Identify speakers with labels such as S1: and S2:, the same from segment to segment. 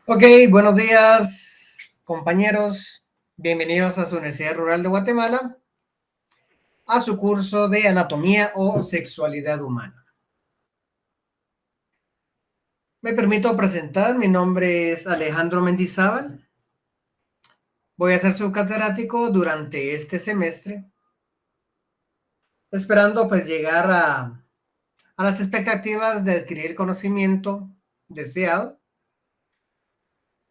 S1: Ok, buenos días, compañeros. Bienvenidos a su Universidad Rural de Guatemala, a su curso de Anatomía o Sexualidad Humana. Me permito presentar, mi nombre es Alejandro Mendizábal. Voy a ser su catedrático durante este semestre, esperando pues llegar a las expectativas de adquirir conocimiento deseado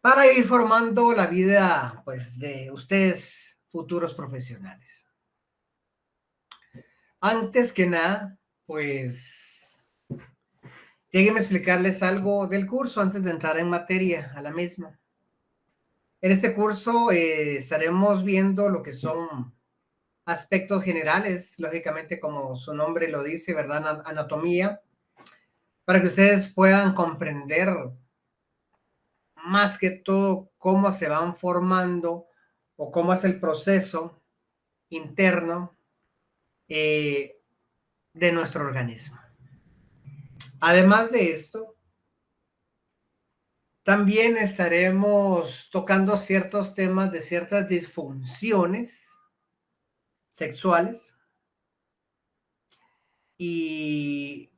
S1: para ir formando la vida pues de ustedes, futuros profesionales. Antes que nada, pues déjenme explicarles algo del curso antes de entrar en materia a la misma. En este curso estaremos viendo lo que son aspectos generales, lógicamente como su nombre lo dice, ¿verdad? Anatomía, para que ustedes puedan comprender más que todo cómo se van formando o cómo es el proceso interno de nuestro organismo. Además de esto, también estaremos tocando ciertos temas de ciertas disfunciones sexuales y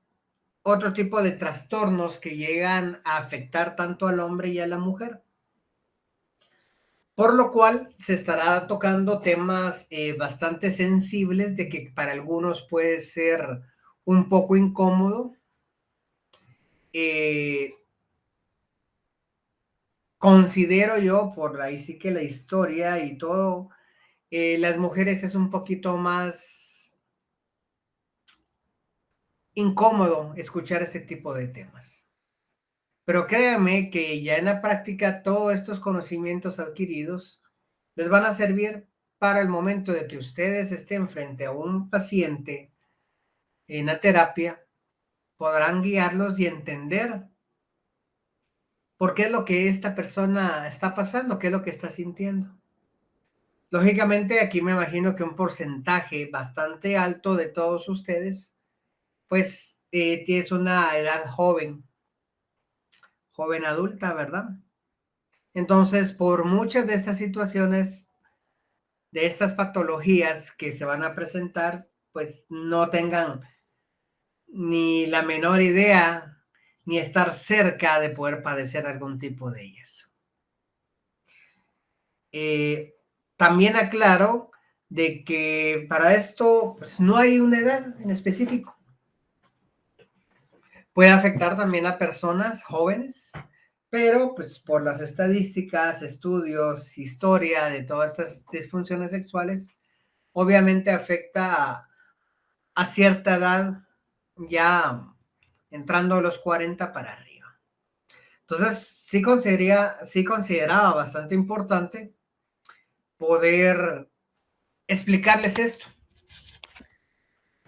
S1: otro tipo de trastornos que llegan a afectar tanto al hombre y a la mujer. Por lo cual se estará tocando temas bastante sensibles de que para algunos puede ser un poco incómodo. Considero yo, por ahí sí que la historia y todo, las mujeres es un poquito más incómodo escuchar este tipo de temas. Pero créanme que ya en la práctica todos estos conocimientos adquiridos les van a servir para el momento de que ustedes estén frente a un paciente en la terapia, podrán guiarlos y entender por qué es lo que esta persona está pasando, qué es lo que está sintiendo. Lógicamente aquí me imagino que un porcentaje bastante alto de todos ustedes, pues tienes una edad joven adulta, ¿verdad? Entonces, por muchas de estas situaciones, de estas patologías que se van a presentar, pues no tengan ni la menor idea, ni estar cerca de poder padecer algún tipo de ellas. También aclaro de que para esto pues, no hay una edad en específico. Puede afectar también a personas jóvenes, pero pues por las estadísticas, estudios, historia de todas estas disfunciones sexuales, obviamente afecta a cierta edad, ya entrando a los 40 para arriba. Entonces, sí consideraba bastante importante poder explicarles esto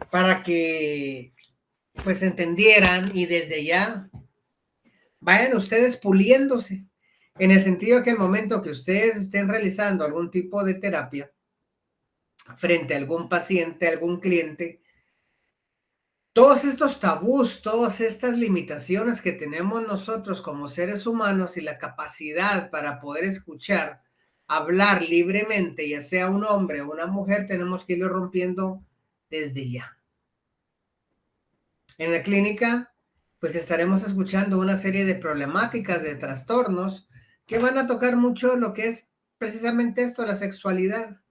S1: para que pues entendieran y desde ya vayan ustedes puliéndose en el sentido que el momento que ustedes estén realizando algún tipo de terapia frente a algún paciente, algún cliente, todos estos tabús, todas estas limitaciones que tenemos nosotros como seres humanos y la capacidad para poder escuchar, hablar libremente, ya sea un hombre o una mujer, tenemos que irlo rompiendo desde ya. En la clínica, pues estaremos escuchando una serie de problemáticas, de trastornos que van a tocar mucho lo que es precisamente esto, la sexualidad.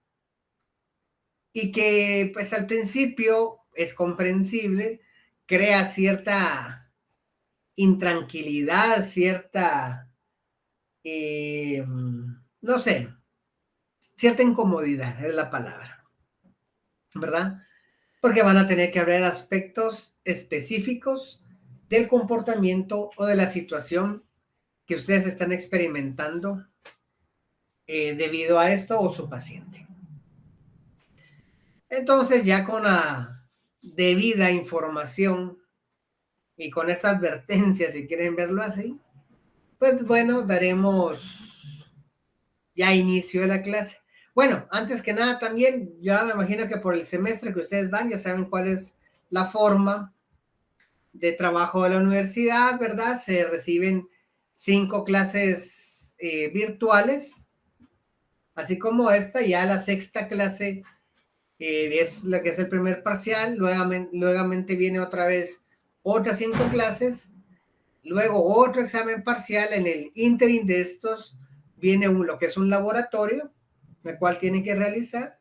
S1: Y que pues al principio es comprensible, crea cierta intranquilidad, cierta, no sé, cierta incomodidad es la palabra, ¿verdad? Porque van a tener que hablar aspectos específicos del comportamiento o de la situación que ustedes están experimentando debido a esto o su paciente. Entonces ya con la debida información y con esta advertencia, si quieren verlo así, pues bueno, daremos ya inicio a la clase. Bueno, antes que nada también, ya me imagino que por el semestre que ustedes van, ya saben cuál es la forma de trabajo de la universidad, ¿verdad? Se reciben 5 clases virtuales, así como esta. Ya la sexta clase es la que es el primer parcial, luego viene otra vez otras 5 clases, luego otro examen parcial. En el ínterin de estos viene lo que es un laboratorio, el cual tienen que realizar,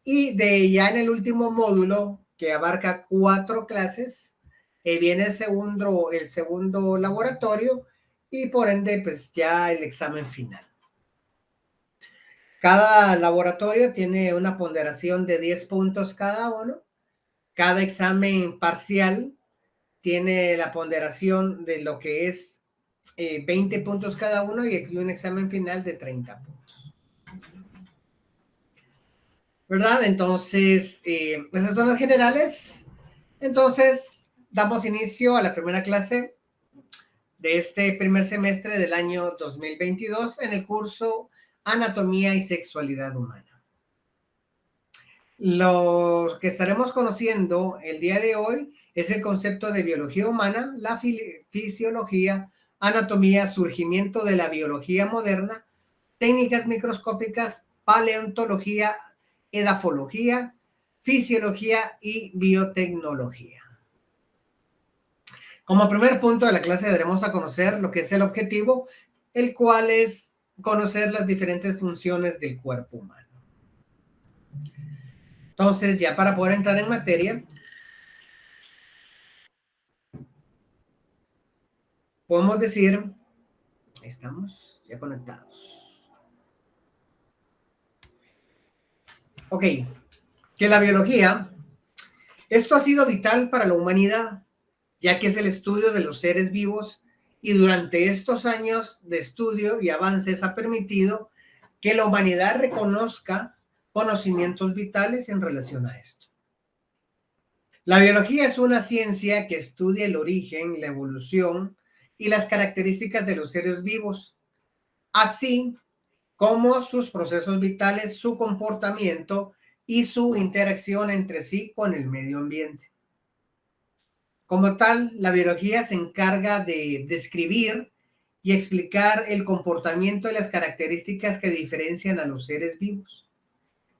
S1: y ya en el último módulo, que abarca 4 clases, viene el segundo laboratorio y por ende pues ya el examen final. Cada laboratorio tiene una ponderación de 10 puntos cada uno. Cada examen parcial tiene la ponderación de lo que es 20 puntos cada uno, y un examen final de 30 puntos. ¿Verdad? Entonces, esas son las generales. Entonces, damos inicio a la primera clase de este primer semestre del año 2022 en el curso Anatomía y Sexualidad Humana. Lo que estaremos conociendo el día de hoy es el concepto de biología humana, la fisiología, anatomía, surgimiento de la biología moderna, técnicas microscópicas, paleontología, edafología, fisiología y biotecnología. Como primer punto de la clase daremos a conocer lo que es el objetivo, el cual es conocer las diferentes funciones del cuerpo humano. Entonces, ya para poder entrar en materia, podemos decir, ahí estamos, ya conectados. Ok, que la biología, esto ha sido vital para la humanidad, ya que es el estudio de los seres vivos, y durante estos años de estudio y avances ha permitido que la humanidad reconozca conocimientos vitales en relación a esto. La biología es una ciencia que estudia el origen, la evolución y las características de los seres vivos, así como sus procesos vitales, su comportamiento y su interacción entre sí con el medio ambiente. Como tal, la biología se encarga de describir y explicar el comportamiento y las características que diferencian a los seres vivos,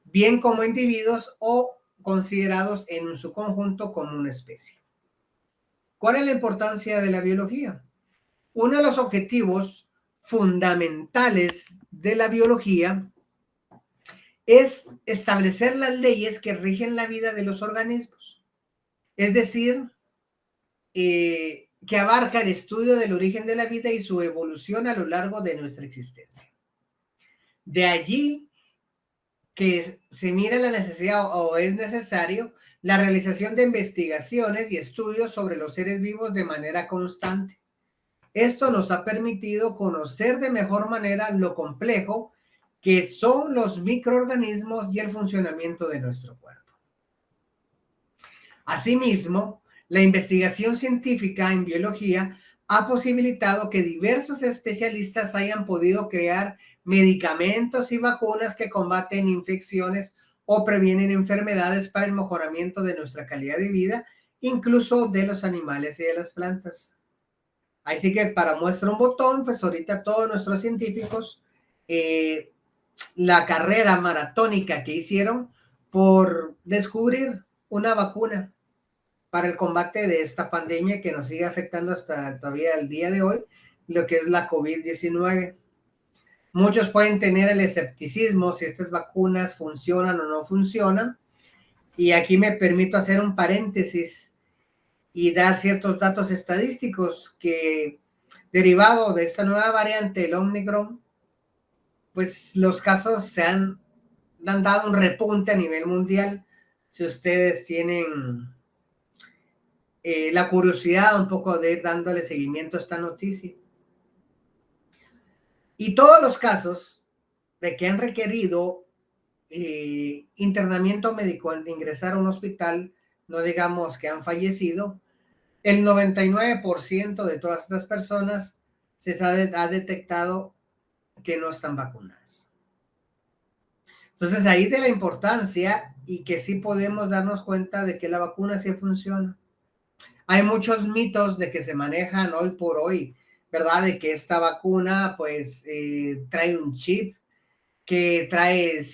S1: bien como individuos o considerados en su conjunto como una especie. ¿Cuál es la importancia de la biología? Uno de los objetivos fundamentales de la biología es establecer las leyes que rigen la vida de los organismos, es decir, que abarca el estudio del origen de la vida y su evolución a lo largo de nuestra existencia. De allí que se mira la necesidad o es necesario la realización de investigaciones y estudios sobre los seres vivos de manera constante. Esto nos ha permitido conocer de mejor manera lo complejo que son los microorganismos y el funcionamiento de nuestro cuerpo. Asimismo, la investigación científica en biología ha posibilitado que diversos especialistas hayan podido crear medicamentos y vacunas que combaten infecciones o previenen enfermedades para el mejoramiento de nuestra calidad de vida, incluso de los animales y de las plantas. Así que para muestra un botón, pues ahorita todos nuestros científicos, la carrera maratónica que hicieron por descubrir una vacuna para el combate de esta pandemia que nos sigue afectando hasta todavía el día de hoy, lo que es la COVID-19. Muchos pueden tener el escepticismo si estas vacunas funcionan o no funcionan, y aquí me permito hacer un paréntesis y dar ciertos datos estadísticos que, derivado de esta nueva variante, el Omicron, pues los casos se han dado un repunte a nivel mundial. Si ustedes tienen la curiosidad un poco de ir dándole seguimiento a esta noticia. Y todos los casos de que han requerido internamiento médico al ingresar a un hospital, no digamos que han fallecido, el 99% de todas estas personas se ha detectado que no están vacunadas. Entonces ahí de la importancia y que sí podemos darnos cuenta de que la vacuna sí funciona. Hay muchos mitos de que se manejan hoy por hoy, ¿verdad? De que esta vacuna pues trae un chip, que trae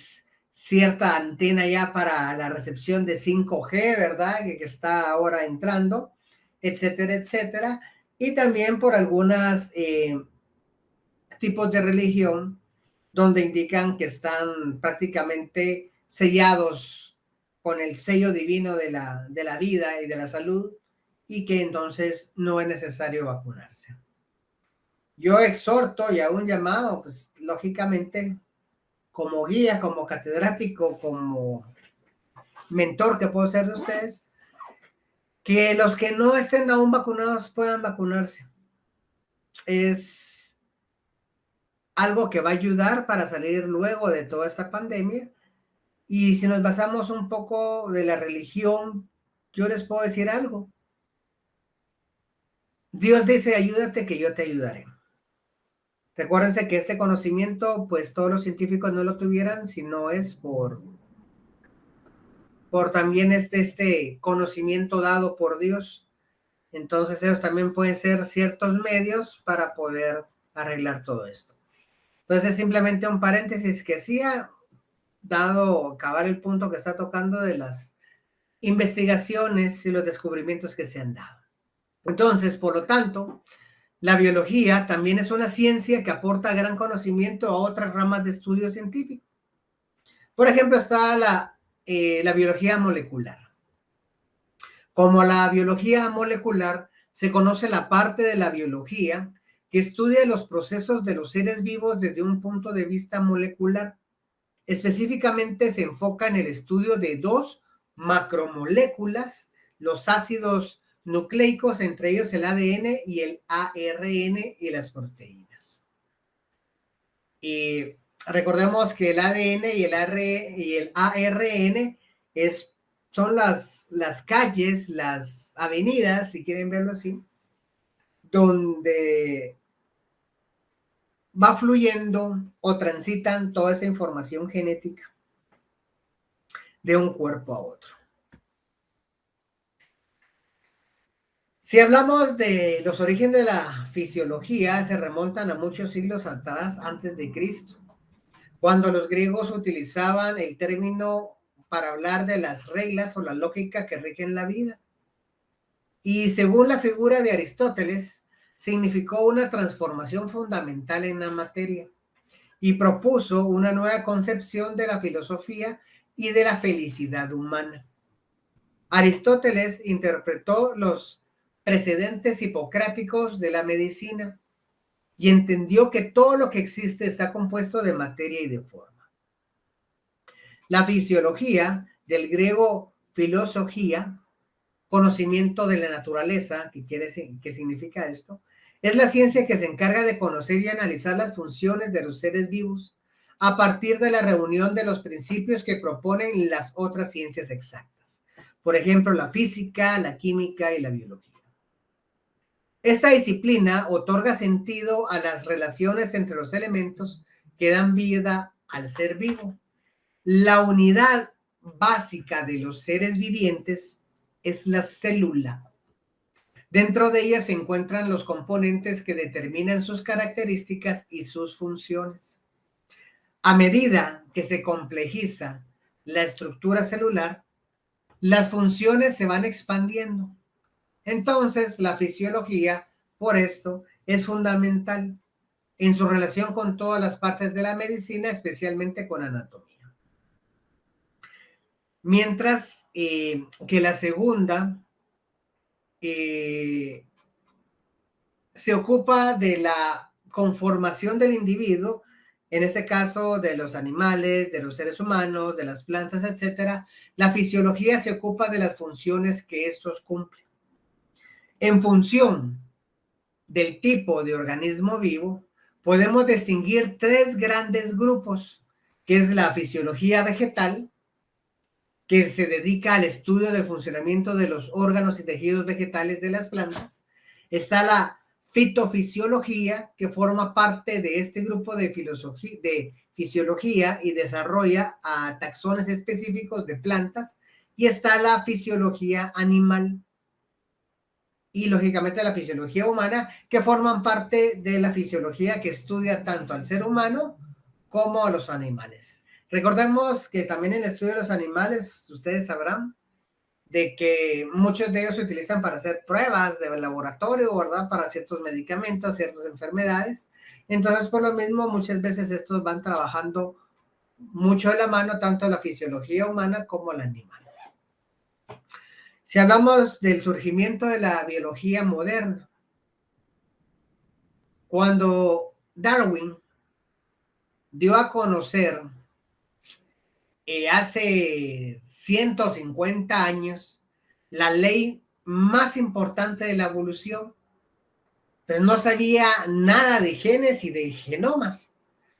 S1: cierta antena ya para la recepción de 5G, ¿verdad? Que está ahora entrando, etcétera, etcétera. Y también por algunas tipos de religión donde indican que están prácticamente sellados con el sello divino de la vida y de la salud, y que entonces no es necesario vacunarse. Yo exhorto y hago un llamado, pues lógicamente, como guía, como catedrático, como mentor que puedo ser de ustedes, que los que no estén aún vacunados puedan vacunarse. Es algo que va a ayudar para salir luego de toda esta pandemia. Y si nos basamos un poco de la religión, yo les puedo decir algo. Dios dice, ayúdate que yo te ayudaré. Recuérdense que este conocimiento, pues todos los científicos no lo tuvieran, si no es por también este conocimiento dado por Dios. Entonces ellos también pueden ser ciertos medios para poder arreglar todo esto. Entonces simplemente un paréntesis que hacía, dado acabar el punto que está tocando de las investigaciones y los descubrimientos que se han dado. Entonces, por lo tanto, la biología también es una ciencia que aporta gran conocimiento a otras ramas de estudio científico. Por ejemplo, está la biología molecular. Como la biología molecular, se conoce la parte de la biología que estudia los procesos de los seres vivos desde un punto de vista molecular. Específicamente se enfoca en el estudio de dos macromoléculas, los ácidos nucleicos, entre ellos el ADN y el ARN y las proteínas. Y recordemos que el ADN y el ARN son las calles, las avenidas, si quieren verlo así, donde va fluyendo o transitan toda esa información genética de un cuerpo a otro. Si hablamos de los orígenes de la fisiología, se remontan a muchos siglos atrás, antes de Cristo, cuando los griegos utilizaban el término para hablar de las reglas o la lógica que rigen la vida. Y según la figura de Aristóteles, significó una transformación fundamental en la materia y propuso una nueva concepción de la filosofía y de la felicidad humana. Aristóteles interpretó los precedentes hipocráticos de la medicina y entendió que todo lo que existe está compuesto de materia y de forma. La fisiología, del griego filosofía, conocimiento de la naturaleza, ¿qué significa esto? Es la ciencia que se encarga de conocer y analizar las funciones de los seres vivos a partir de la reunión de los principios que proponen las otras ciencias exactas. Por ejemplo, la física, la química y la biología. Esta disciplina otorga sentido a las relaciones entre los elementos que dan vida al ser vivo. La unidad básica de los seres vivientes es la célula. Dentro de ella se encuentran los componentes que determinan sus características y sus funciones. A medida que se complejiza la estructura celular, las funciones se van expandiendo. Entonces, la fisiología, por esto, es fundamental en su relación con todas las partes de la medicina, especialmente con anatomía. Mientras que la segunda se ocupa de la conformación del individuo, en este caso de los animales, de los seres humanos, de las plantas, etcétera. La fisiología se ocupa de las funciones que estos cumplen. En función del tipo de organismo vivo, podemos distinguir tres grandes grupos, que es la fisiología vegetal, que se dedica al estudio del funcionamiento de los órganos y tejidos vegetales de las plantas. Está la fitofisiología, que forma parte de este grupo de fisiología y desarrolla a taxones específicos de plantas. Y está la fisiología animal. y lógicamente la fisiología humana, que forman parte de la fisiología que estudia tanto al ser humano como a los animales. Recordemos que también en el estudio de los animales, ustedes sabrán de que muchos de ellos se utilizan para hacer pruebas de laboratorio, ¿verdad? Para ciertos medicamentos, ciertas enfermedades. Entonces, por lo mismo, muchas veces estos van trabajando mucho de la mano, tanto la fisiología humana como la animal. Si hablamos del surgimiento de la biología moderna, cuando Darwin dio a conocer hace 150 años la ley más importante de la evolución, pero no sabía nada de genes y de genomas.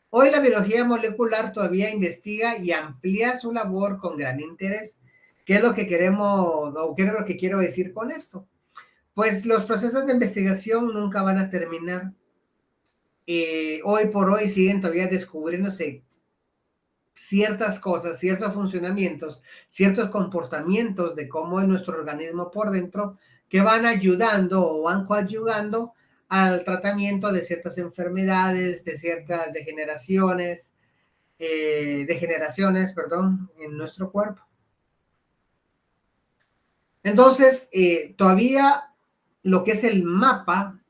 S1: Hoy la biología molecular todavía investiga y amplía su labor con gran interés. ¿Qué es lo que queremos o qué es lo que quiero decir con esto? Pues los procesos de investigación nunca van a terminar. Hoy por hoy siguen todavía descubriéndose ciertas cosas, ciertos funcionamientos, ciertos comportamientos de cómo es nuestro organismo por dentro, que van ayudando o van coadyuvando al tratamiento de ciertas enfermedades, de ciertas degeneraciones, perdón, en nuestro cuerpo. Entonces, todavía lo que es el mapa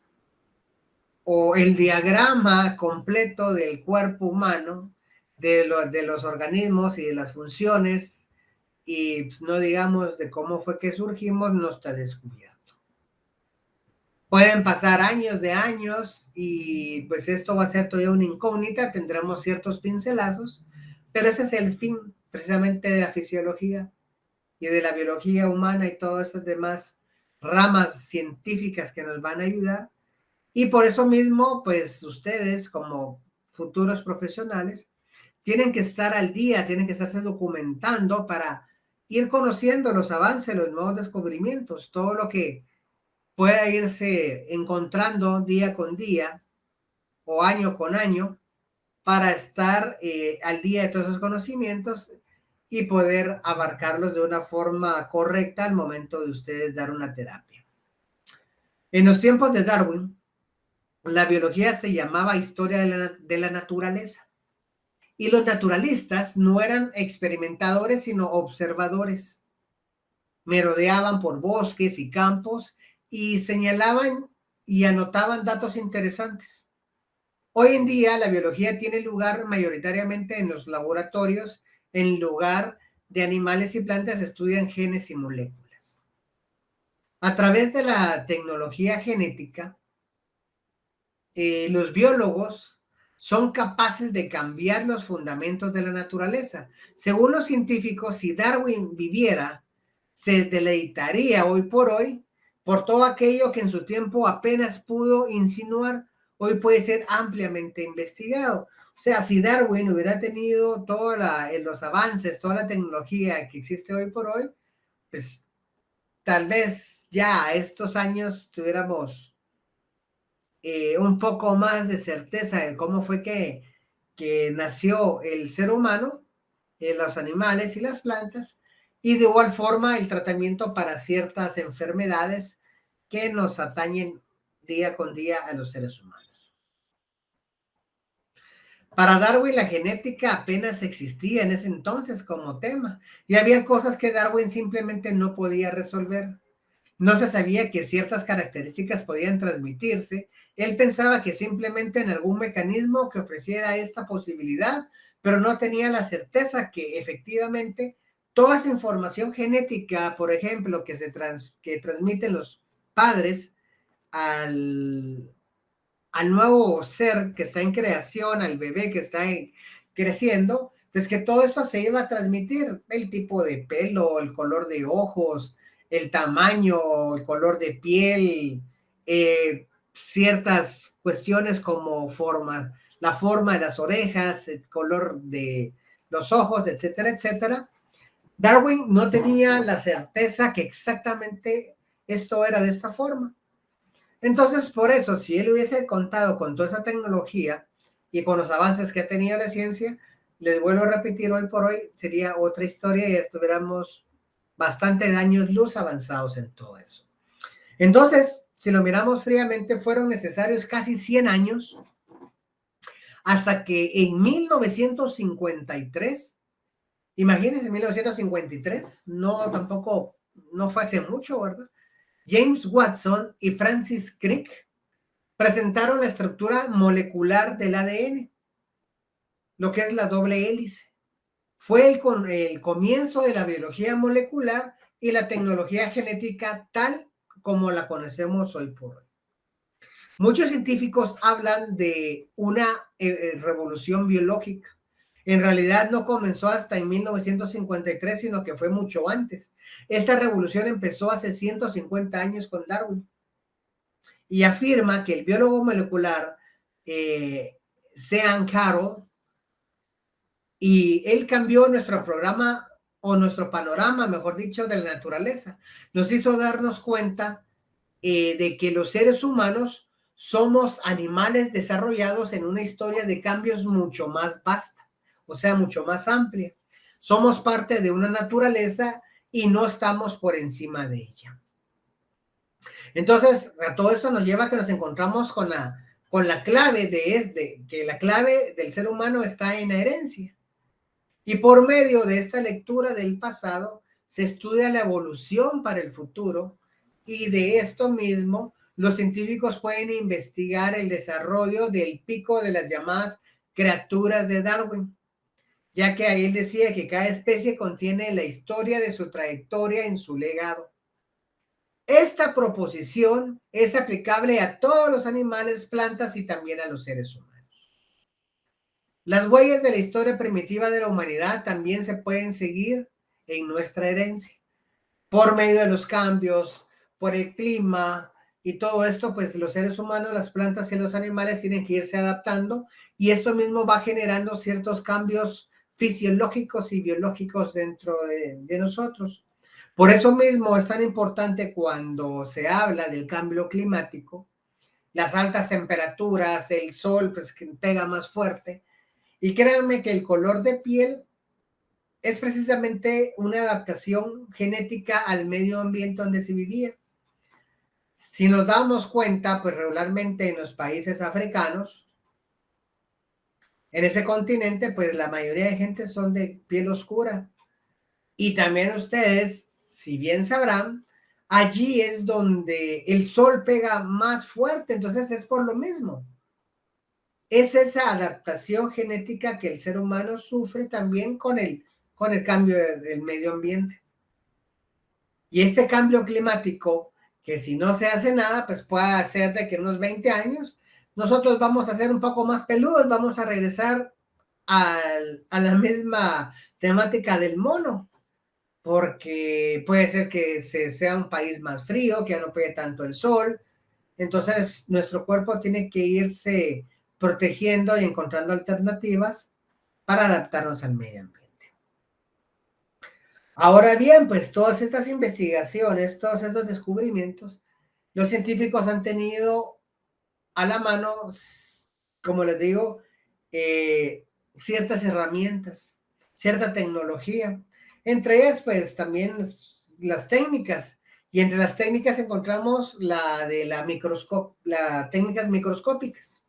S1: o el diagrama completo del cuerpo humano, de los organismos y de las funciones, y pues, no digamos de cómo fue que surgimos, no está descubierto. Pueden pasar años de años y pues esto va a ser todavía una incógnita, tendremos ciertos pincelazos, pero ese es el fin precisamente de la fisiología y de la biología humana y todas estas demás ramas científicas que nos van a ayudar. Y por eso mismo, pues ustedes como futuros profesionales tienen que estar al día, tienen que estarse documentando para ir conociendo los avances, los nuevos descubrimientos, todo lo que pueda irse encontrando día con día o año con año para estar al día de todos esos conocimientos y poder abarcarlos de una forma correcta al momento de ustedes dar una terapia. En los tiempos de Darwin, la biología se llamaba historia de la naturaleza. Y los naturalistas no eran experimentadores, sino observadores. Merodeaban por bosques y campos y señalaban y anotaban datos interesantes. Hoy en día la biología tiene lugar mayoritariamente en los laboratorios, en lugar de animales y plantas estudian genes y moléculas. A través de la tecnología genética, los biólogos son capaces de cambiar los fundamentos de la naturaleza. Según los científicos, si Darwin viviera, se deleitaría hoy por todo aquello que en su tiempo apenas pudo insinuar, hoy puede ser ampliamente investigado. O sea, si Darwin hubiera tenido todos los avances, toda la tecnología que existe hoy por hoy, pues tal vez ya a estos años tuviéramos un poco más de certeza de cómo fue que nació el ser humano, los animales y las plantas, y de igual forma el tratamiento para ciertas enfermedades que nos atañen día con día a los seres humanos. Para Darwin la genética apenas existía en ese entonces como tema, y había cosas que Darwin simplemente no podía resolver. No se sabía que ciertas características podían transmitirse. Él pensaba que simplemente en algún mecanismo que ofreciera esta posibilidad, pero no tenía la certeza que efectivamente toda esa información genética, por ejemplo, que transmiten los padres al, al nuevo ser que está en creación, al bebé que está creciendo, pues que todo esto se iba a transmitir, el tipo de pelo, el color de ojos, el tamaño, el color de piel, ciertas cuestiones como la forma de las orejas, el color de los ojos, etcétera, etcétera. Darwin no tenía la certeza que exactamente esto era de esta forma. Entonces, por eso, si él hubiese contado con toda esa tecnología y con los avances que ha tenido la ciencia, les vuelvo a repetir, hoy por hoy sería otra historia y estuviéramos bastante de años luz avanzados en todo eso. Entonces, si lo miramos fríamente, fueron necesarios casi 100 años hasta que en 1953, imagínense, 1953, no tampoco, no fue hace mucho, ¿verdad? James Watson y Francis Crick presentaron la estructura molecular del ADN, lo que es la doble hélice. Fue el comienzo de la biología molecular y la tecnología genética tal como la conocemos hoy por hoy. Muchos científicos hablan de una revolución biológica. En realidad no comenzó hasta en 1953, sino que fue mucho antes. Esta revolución empezó hace 150 años con Darwin y afirma que el biólogo molecular Sean Carroll, y él cambió nuestro programa o nuestro panorama, mejor dicho, de la naturaleza. Nos hizo darnos cuenta de que los seres humanos somos animales desarrollados en una historia de cambios mucho más vasta, o sea, mucho más amplia. Somos parte de una naturaleza y no estamos por encima de ella. Entonces, a todo esto nos lleva a que nos encontramos con la clave que la clave del ser humano está en la herencia. Y por medio de esta lectura del pasado, se estudia la evolución para el futuro, y de esto mismo los científicos pueden investigar el desarrollo del pico de las llamadas criaturas de Darwin, ya que ahí él decía que cada especie contiene la historia de su trayectoria en su legado. Esta proposición es aplicable a todos los animales, plantas y también a los seres humanos. Las huellas de la historia primitiva de la humanidad también se pueden seguir en nuestra herencia por medio de los cambios, por el clima y todo esto, pues los seres humanos, las plantas y los animales tienen que irse adaptando, y esto mismo va generando ciertos cambios fisiológicos y biológicos dentro de nosotros. Por eso mismo es tan importante cuando se habla del cambio climático, las altas temperaturas, el sol pues que pega más fuerte, y créanme que el color de piel es precisamente una adaptación genética al medio ambiente donde se vivía. Si nos damos cuenta, pues regularmente en los países africanos, en ese continente, pues la mayoría de gente son de piel oscura. Y también ustedes, si bien sabrán, allí es donde el sol pega más fuerte, entonces es por lo mismo. Es esa adaptación genética que el ser humano sufre también con el cambio del medio ambiente. Y este cambio climático, que si no se hace nada, pues puede hacer de que en unos 20 años nosotros vamos a ser un poco más peludos, vamos a regresar a la misma temática del mono, porque puede ser que sea un país más frío, que ya no pegue tanto el sol. Entonces nuestro cuerpo tiene que irse protegiendo y encontrando alternativas para adaptarnos al medio ambiente. Ahora bien, pues todas estas investigaciones, todos estos descubrimientos, los científicos han tenido a la mano, como les digo, ciertas herramientas, cierta tecnología. Entre ellas, pues también las técnicas. Y entre las técnicas encontramos la de las técnicas microscópicas.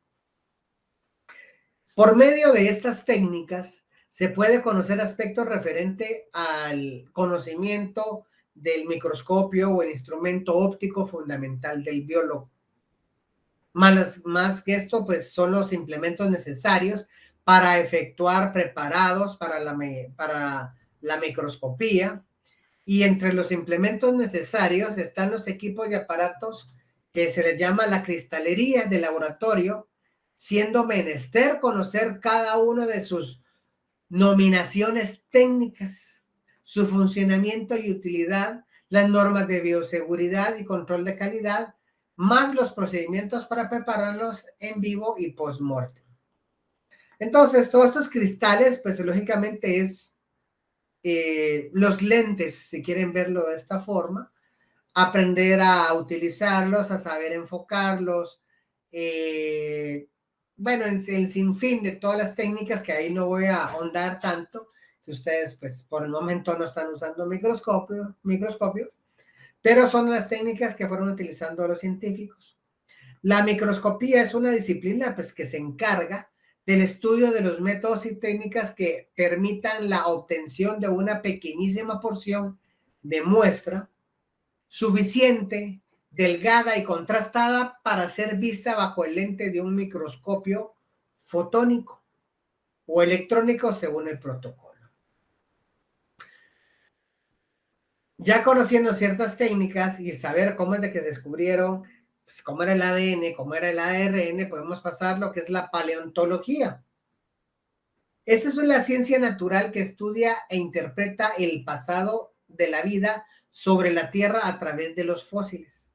S1: Por medio de estas técnicas se puede conocer aspectos referentes al conocimiento del microscopio o el instrumento óptico fundamental del biólogo. Más que esto, pues son los implementos necesarios para efectuar preparados para la microscopía. Y entre los implementos necesarios están los equipos y aparatos que se les llama la cristalería de laboratorio, siendo menester conocer cada uno de sus nominaciones técnicas, su funcionamiento y utilidad, las normas de bioseguridad y control de calidad, más los procedimientos para prepararlos en vivo y post-mortem. Entonces, todos estos cristales, pues lógicamente es los lentes, si quieren verlo de esta forma, aprender a utilizarlos, a saber enfocarlos, bueno, el sinfín de todas las técnicas que ahí no voy a ahondar tanto, que ustedes pues por el momento no están usando microscopio, pero son las técnicas que fueron utilizando los científicos. La microscopía es una disciplina pues, que se encarga del estudio de los métodos y técnicas que permitan la obtención de una pequeñísima porción de muestra suficiente, delgada y contrastada para ser vista bajo el lente de un microscopio fotónico o electrónico según el protocolo. Ya conociendo ciertas técnicas y saber cómo es de que se descubrieron, pues, cómo era el ADN, cómo era el ARN, podemos pasar lo que es la paleontología. Esta es la ciencia natural que estudia e interpreta el pasado de la vida sobre la Tierra a través de los fósiles.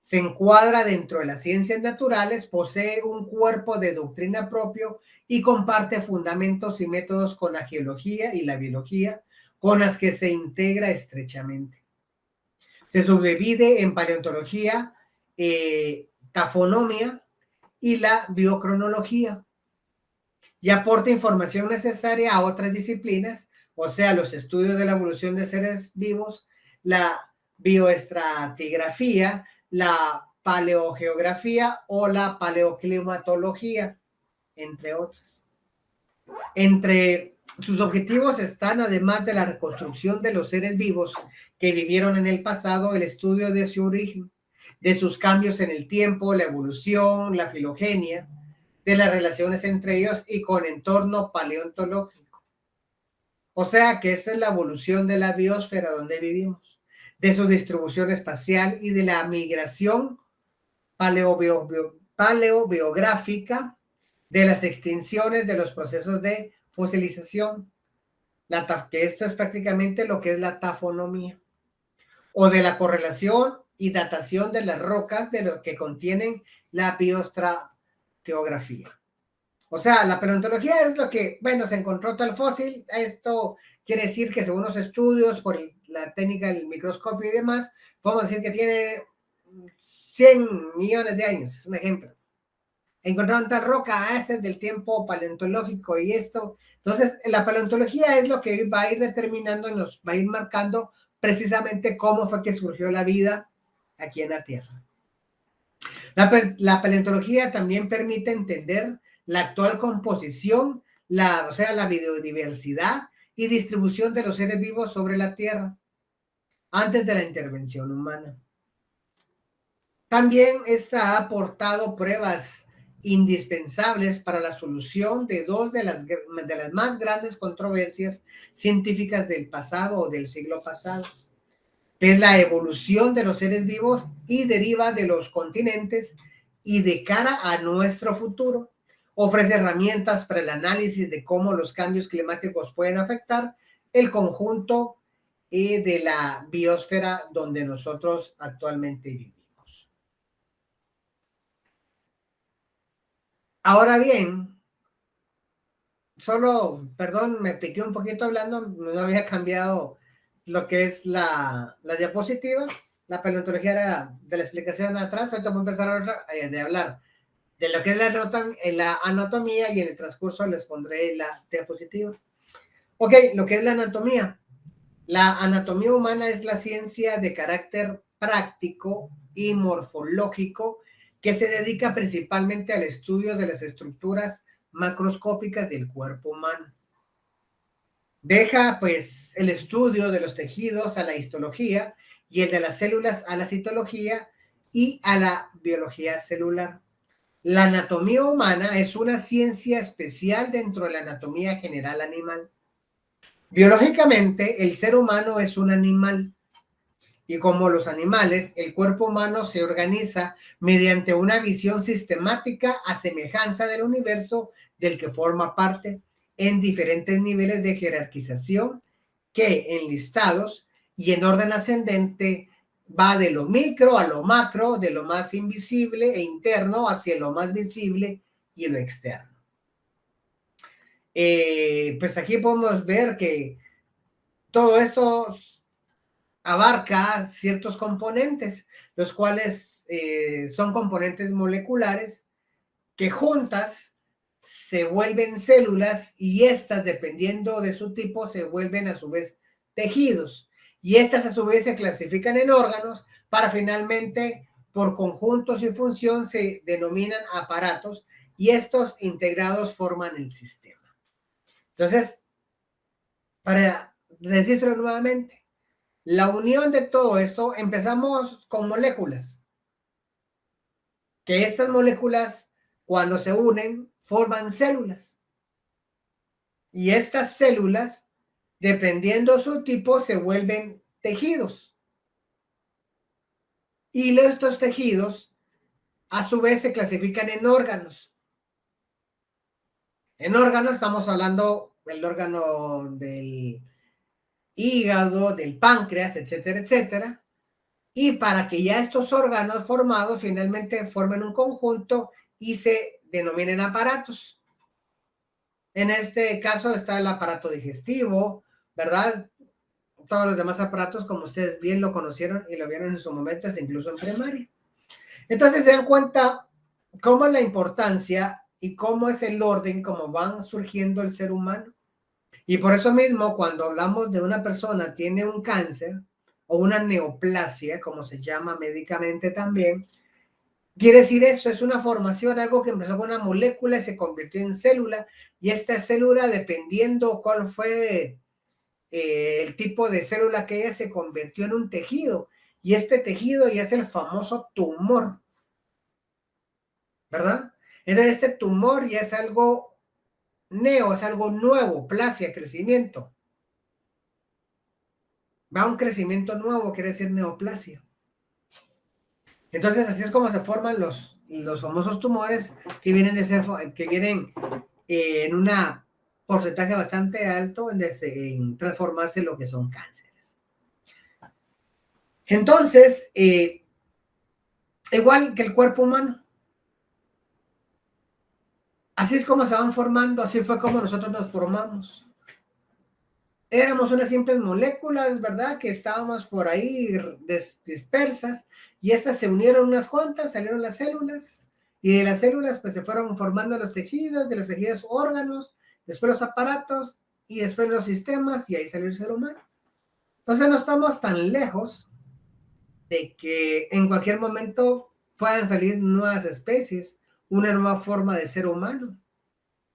S1: Se encuadra dentro de las ciencias naturales, posee un cuerpo de doctrina propio y comparte fundamentos y métodos con la geología y la biología, con las que se integra estrechamente. Se subdivide en paleontología, tafonomía y la biocronología, y aporta información necesaria a otras disciplinas, o sea, los estudios de la evolución de seres vivos, la bioestratigrafía, la paleogeografía o la paleoclimatología, entre otras. Entre sus objetivos están, además de la reconstrucción de los seres vivos que vivieron en el pasado, el estudio de su origen, de sus cambios en el tiempo, la evolución, la filogenia, de las relaciones entre ellos y con entorno paleontológico. O sea que esa es la evolución de la biosfera donde vivimos, de su distribución espacial y de la migración paleobiográfica, de las extinciones, de los procesos de fosilización, que esto es prácticamente lo que es la tafonomía, o de la correlación y datación de las rocas de lo que contienen la bioestratigrafía. O sea, la paleontología es lo que, bueno, se encontró tal fósil, esto quiere decir que según los estudios, por la técnica del microscopio y demás, podemos decir que tiene 100 millones de años, un ejemplo. Encontraron tal roca, ese es del tiempo paleontológico y esto. Entonces, la paleontología es lo que va a ir determinando y nos va a ir marcando precisamente cómo fue que surgió la vida aquí en la Tierra. La paleontología también permite entender la actual composición, o sea, la biodiversidad y distribución de los seres vivos sobre la Tierra antes de la intervención humana. También esta ha aportado pruebas indispensables para la solución de dos de las más grandes controversias científicas del pasado o del siglo pasado. Es la evolución de los seres vivos y deriva de los continentes y de cara a nuestro futuro. Ofrece herramientas para el análisis de cómo los cambios climáticos pueden afectar el conjunto de la biosfera donde nosotros actualmente vivimos. Ahora bien, perdón, me piqué un poquito hablando, no había cambiado lo que es la diapositiva. La paleontología era de la explicación atrás. Ahorita voy a empezar de hablar de lo que es la anatomía y en el transcurso les pondré la diapositiva. Ok, lo que es la anatomía. La anatomía humana es la ciencia de carácter práctico y morfológico que se dedica principalmente al estudio de las estructuras macroscópicas del cuerpo humano. Deja pues el estudio de los tejidos a la histología y el de las células a la citología y a la biología celular. La anatomía humana es una ciencia especial dentro de la anatomía general animal. Biológicamente, el ser humano es un animal y como los animales, el cuerpo humano se organiza mediante una visión sistemática a semejanza del universo del que forma parte en diferentes niveles de jerarquización que enlistados y en orden ascendente va de lo micro a lo macro, de lo más invisible e interno hacia lo más visible y lo externo. Pues aquí podemos ver que todo esto abarca ciertos componentes, los cuales son componentes moleculares que juntas se vuelven células y estas, dependiendo de su tipo, se vuelven a su vez tejidos. y estas a su vez se clasifican en órganos para finalmente, por conjuntos y función, se denominan aparatos y estos integrados forman el sistema. Entonces, para decirlo nuevamente, la unión de todo esto, empezamos con moléculas, que estas moléculas, cuando se unen, forman células. Y estas células, dependiendo su tipo, se vuelven tejidos. Y estos tejidos, a su vez, se clasifican en órganos. En órganos estamos hablando del órgano del hígado, del páncreas, etcétera, etcétera. Y para que ya estos órganos formados finalmente formen un conjunto y se denominen aparatos. En este caso está el aparato digestivo, ¿verdad? Todos los demás aparatos, como ustedes bien lo conocieron y lo vieron en su momento, incluso en primaria. Entonces se dan cuenta cómo es la importancia y cómo es el orden, cómo van surgiendo el ser humano. Y por eso mismo, cuando hablamos de una persona tiene un cáncer o una neoplasia, como se llama médicamente también, quiere decir eso, es una formación, algo que empezó con una molécula y se convirtió en célula, y esta célula, dependiendo cuál fue el tipo de célula que ella se convirtió en un tejido, y este tejido ya es el famoso tumor, ¿verdad? Entonces este tumor ya es algo es algo nuevo, plasia, crecimiento. Va a un crecimiento nuevo, quiere decir neoplasia. Entonces así es como se forman los famosos tumores que vienen de ser, que vienen en un porcentaje bastante alto en transformarse en lo que son cánceres. Entonces, igual que el cuerpo humano, así es como se van formando, así fue como nosotros nos formamos. Éramos unas simples moléculas, ¿verdad? Que estábamos por ahí dispersas, y estas se unieron unas cuantas, salieron las células, y de las células pues se fueron formando los tejidos, de los tejidos órganos, después los aparatos, y después los sistemas, y ahí salió el ser humano. Entonces no estamos tan lejos de que en cualquier momento puedan salir nuevas especies, una nueva forma de ser humano.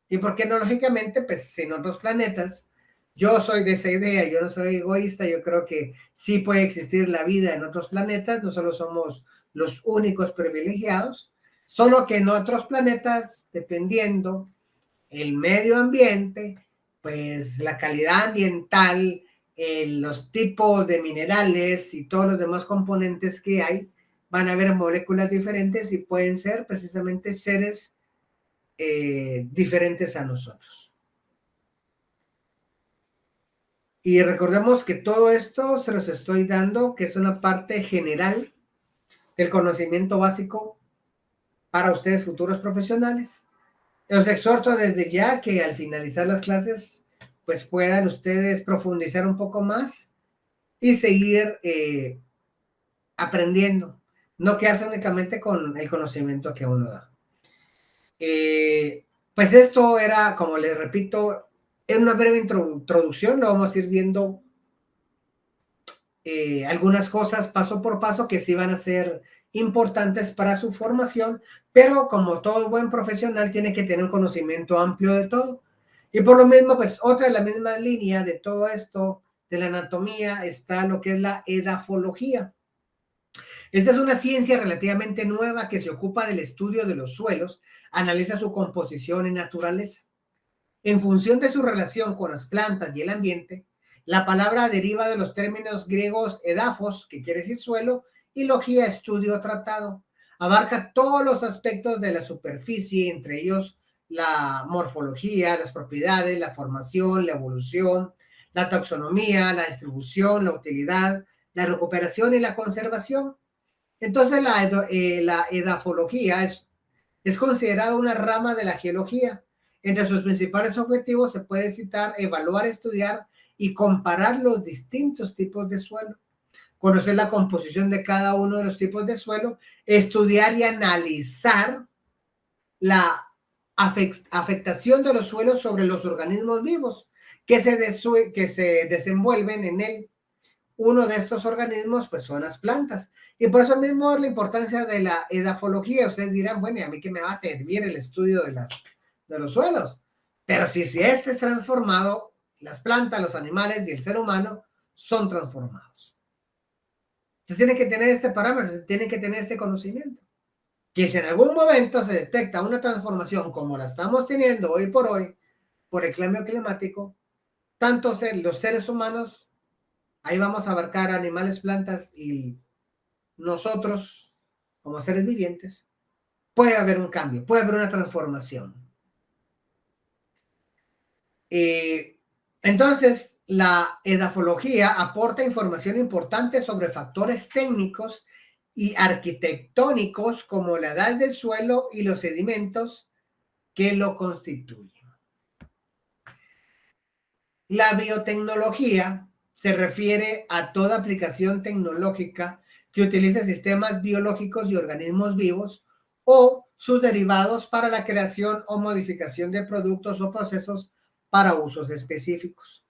S1: Y porque no, lógicamente, pues en otros planetas, yo soy de esa idea, yo no soy egoísta, yo creo que sí puede existir la vida en otros planetas, no solo somos los únicos privilegiados, solo que en otros planetas, dependiendo el medio ambiente, pues la calidad ambiental, los tipos de minerales y todos los demás componentes que hay, van a haber moléculas diferentes y pueden ser precisamente seres diferentes a nosotros. Y recordemos que todo esto se los estoy dando, que es una parte general del conocimiento básico para ustedes futuros profesionales. Los exhorto desde ya que al finalizar las clases pues puedan ustedes profundizar un poco más y seguir aprendiendo, no quedarse únicamente con el conocimiento que uno da. Pues esto era, como les repito, en una breve introducción, lo vamos a ir viendo algunas cosas paso por paso que sí van a ser importantes para su formación, pero como todo buen profesional tiene que tener un conocimiento amplio de todo. Y por lo mismo, pues otra de la misma línea de todo esto, de la anatomía, está lo que es la edafología. Esta es una ciencia relativamente nueva que se ocupa del estudio de los suelos, analiza su composición y naturaleza. En función de su relación con las plantas y el ambiente, la palabra deriva de los términos griegos edafos, que quiere decir suelo, y logía, estudio, tratado. Abarca todos los aspectos de la superficie, entre ellos la morfología, las propiedades, la formación, la evolución, la taxonomía, la distribución, la utilidad, la recuperación y la conservación. Entonces la edafología es considerada una rama de la geología. Entre sus principales objetivos se puede citar evaluar, estudiar y comparar los distintos tipos de suelo, conocer la composición de cada uno de los tipos de suelo, estudiar y analizar la afectación de los suelos sobre los organismos vivos que se desenvuelven en él, uno de estos organismos pues son las plantas. Y por eso mismo la importancia de la edafología. Ustedes dirán, bueno, ¿y a mí qué me va a servir el estudio de los suelos? Pero si este es transformado, las plantas, los animales y el ser humano son transformados. Entonces tienen que tener este parámetro, tienen que tener este conocimiento. Que si en algún momento se detecta una transformación como la estamos teniendo hoy por el cambio climático, tanto los seres humanos, ahí vamos a abarcar animales, plantas y nosotros como seres vivientes, puede haber un cambio, puede haber una transformación. Entonces, la edafología aporta información importante sobre factores técnicos y arquitectónicos como la edad del suelo y los sedimentos que lo constituyen. La biotecnología se refiere a toda aplicación tecnológica que utilice sistemas biológicos y organismos vivos o sus derivados para la creación o modificación de productos o procesos para usos específicos.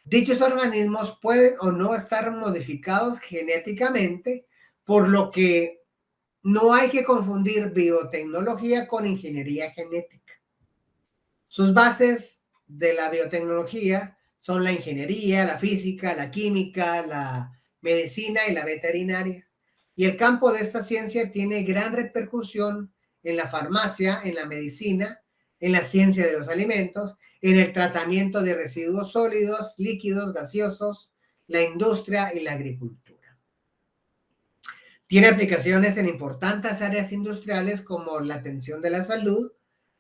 S1: Dichos organismos pueden o no estar modificados genéticamente, por lo que no hay que confundir biotecnología con ingeniería genética. Sus bases de la biotecnología son la ingeniería, la física, la química, la medicina y la veterinaria. Y el campo de esta ciencia tiene gran repercusión en la farmacia, en la medicina, en la ciencia de los alimentos, en el tratamiento de residuos sólidos, líquidos, gaseosos, la industria y la agricultura. Tiene aplicaciones en importantes áreas industriales como la atención de la salud,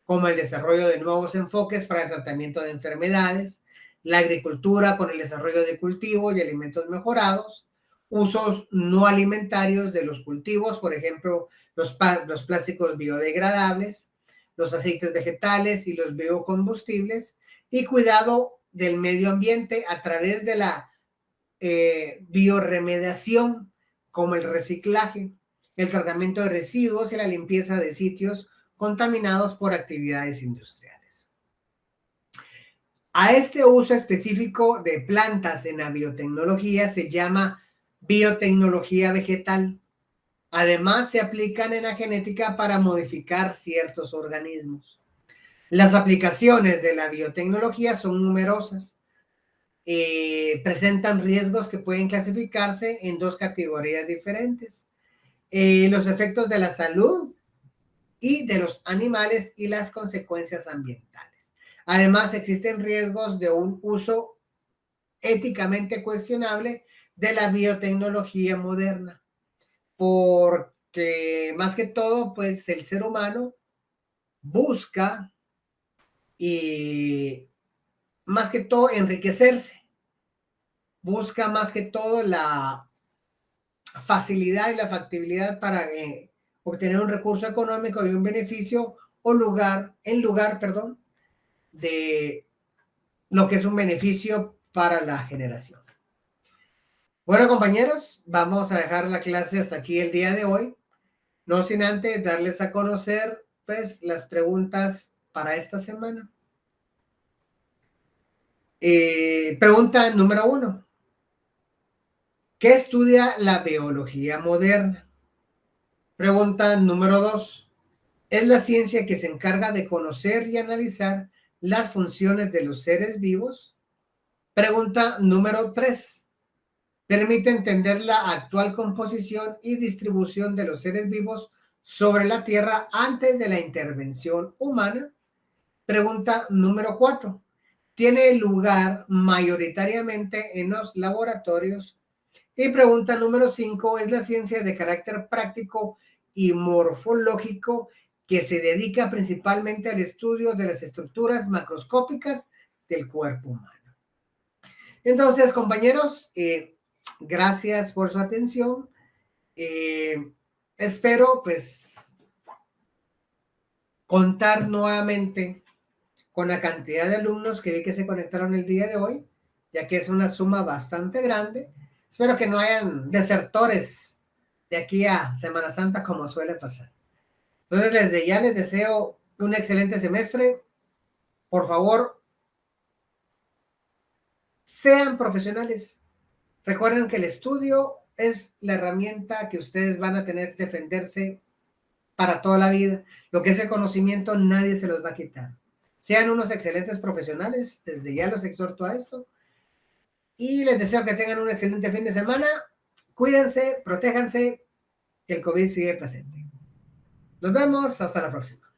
S1: como el desarrollo de nuevos enfoques para el tratamiento de enfermedades, la agricultura con el desarrollo de cultivos y alimentos mejorados, usos no alimentarios de los cultivos, por ejemplo, los plásticos biodegradables, los aceites vegetales y los biocombustibles, y cuidado del medio ambiente a través de la bioremediación, como el reciclaje, el tratamiento de residuos y la limpieza de sitios contaminados por actividades industriales. A este uso específico de plantas en la biotecnología se llama biotecnología vegetal. Además, se aplican en la genética para modificar ciertos organismos. Las aplicaciones de la biotecnología son numerosas. Presentan riesgos que pueden clasificarse en dos categorías diferentes. Los efectos de la salud y de los animales y las consecuencias ambientales. Además, existen riesgos de un uso éticamente cuestionable de la biotecnología moderna, porque más que todo, pues el ser humano busca y más que todo enriquecerse, busca más que todo la facilidad y la factibilidad para obtener un recurso económico y un beneficio o en lugar, perdón, de lo que es un beneficio para la generación. Bueno, compañeros, vamos a dejar la clase hasta aquí el día de hoy, no sin antes darles a conocer pues las preguntas para esta semana. Pregunta número 1. ¿Qué estudia la biología moderna? Pregunta número 2. Es la ciencia que se encarga de conocer y analizar las funciones de los seres vivos. Pregunta número 3. Permite entender la actual composición y distribución de los seres vivos sobre la Tierra antes de la intervención humana. Pregunta número 4. Tiene lugar mayoritariamente en los laboratorios. Y pregunta número 5. Es la ciencia de carácter práctico y morfológico que se dedica principalmente al estudio de las estructuras macroscópicas del cuerpo humano. Entonces, compañeros, gracias por su atención. Espero, pues, contar nuevamente con la cantidad de alumnos que vi que se conectaron el día de hoy, ya que es una suma bastante grande. Espero que no hayan desertores de aquí a Semana Santa como suele pasar. Entonces, desde ya les deseo un excelente semestre. Por favor, sean profesionales. Recuerden que el estudio es la herramienta que ustedes van a tener que defenderse para toda la vida. Lo que es el conocimiento, nadie se los va a quitar. Sean unos excelentes profesionales, desde ya los exhorto a esto. Y les deseo que tengan un excelente fin de semana. Cuídense, protéjanse, que el COVID sigue presente. Nos vemos, hasta la próxima.